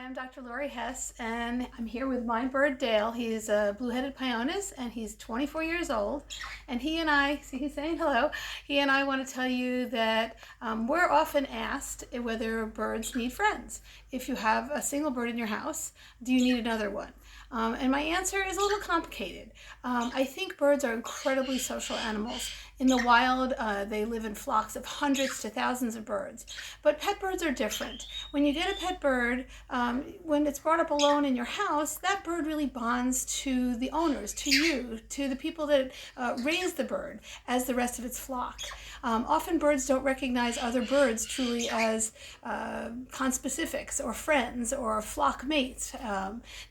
Hi, I'm Dr. Laurie Hess, and I'm here with my bird Dale. He's a blue-headed Pyonis, and he's 24 years old. And he and I, see he's saying hello, he and I want to tell you that we're often asked whether birds need friends. If you have a single bird in your house, do you need another one? And my answer is a little complicated. I think birds are incredibly social animals. In the wild, they live in flocks of hundreds to thousands of birds. But pet birds are different. When you get a pet bird, when it's brought up alone in your house, that bird really bonds to the owners, to you, to the people that raise the bird as the rest of its flock. Often birds don't recognize other birds truly as conspecifics or friends or flock mates.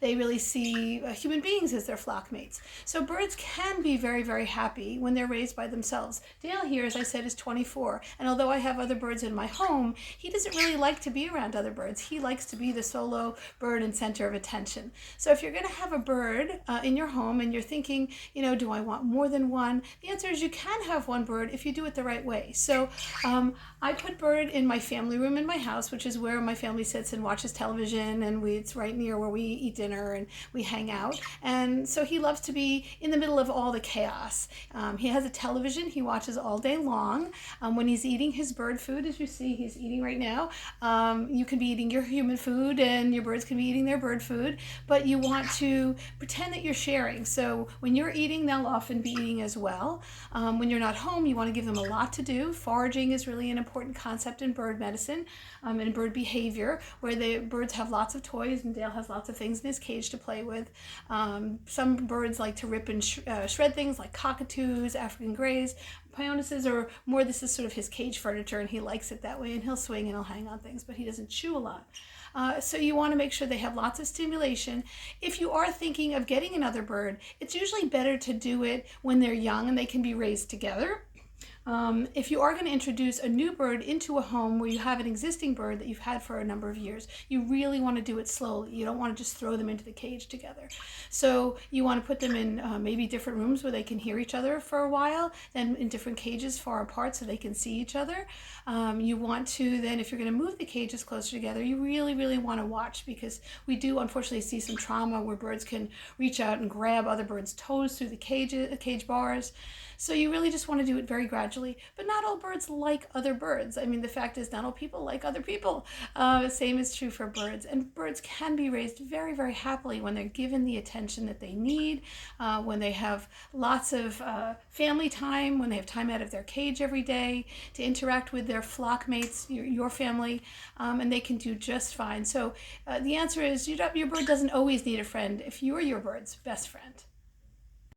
They really see human beings as their flock mates. So birds can be very, very happy when they're raised by themselves. Dale here, as I said, is 24, and although I have other birds in my home, he doesn't really like to be around other birds. He likes to be the solo bird and center of attention. So if you're going to have a bird in your home and you're thinking, do I want more than one? The answer is you can have one bird if you do it the right way. So I put bird in my family room in my house, which is where my family sits and watches television, and it's right near where we eat dinner and we hang out. And so he loves to be in the middle of all the chaos. He has a television he watches all day long. When he's eating his bird food, as you see he's eating right now, you can be eating your human food and your birds can be eating their bird food, but you want to pretend that you're sharing. So when you're eating, they'll often be eating as well. When you're not home, you want to give them a lot to do. Foraging is really an important concept in bird medicine and bird behavior, where the birds have lots of toys and Dale has lots of things in his cage to play with. Some birds like to rip and shred things like cockatoos, African greys. Pionises are more, this is sort of his cage furniture, and he likes it that way, and he'll swing and he'll hang on things, but he doesn't chew a lot. So you want to make sure they have lots of stimulation. If you are thinking of getting another bird, it's usually better to do it when they're young and they can be raised together. If you are going to introduce a new bird into a home where you have an existing bird that you've had for a number of years, you really want to do it slowly. You don't want to just throw them into the cage together. So you want to put them in maybe different rooms where they can hear each other for a while, then in different cages far apart so they can see each other. You want to then, if you're going to move the cages closer together, you really, really want to watch, because we do unfortunately see some trauma where birds can reach out and grab other birds' toes through the cage bars. So you really just want to do it very gradually. But not all birds like other birds. I mean, the fact is, not all people like other people. The same is true for birds. And birds can be raised very, very happily when they're given the attention that they need, when they have lots of family time, when they have time out of their cage every day to interact with their flock mates, your family, and they can do just fine. So the answer is, your bird doesn't always need a friend if you are your bird's best friend.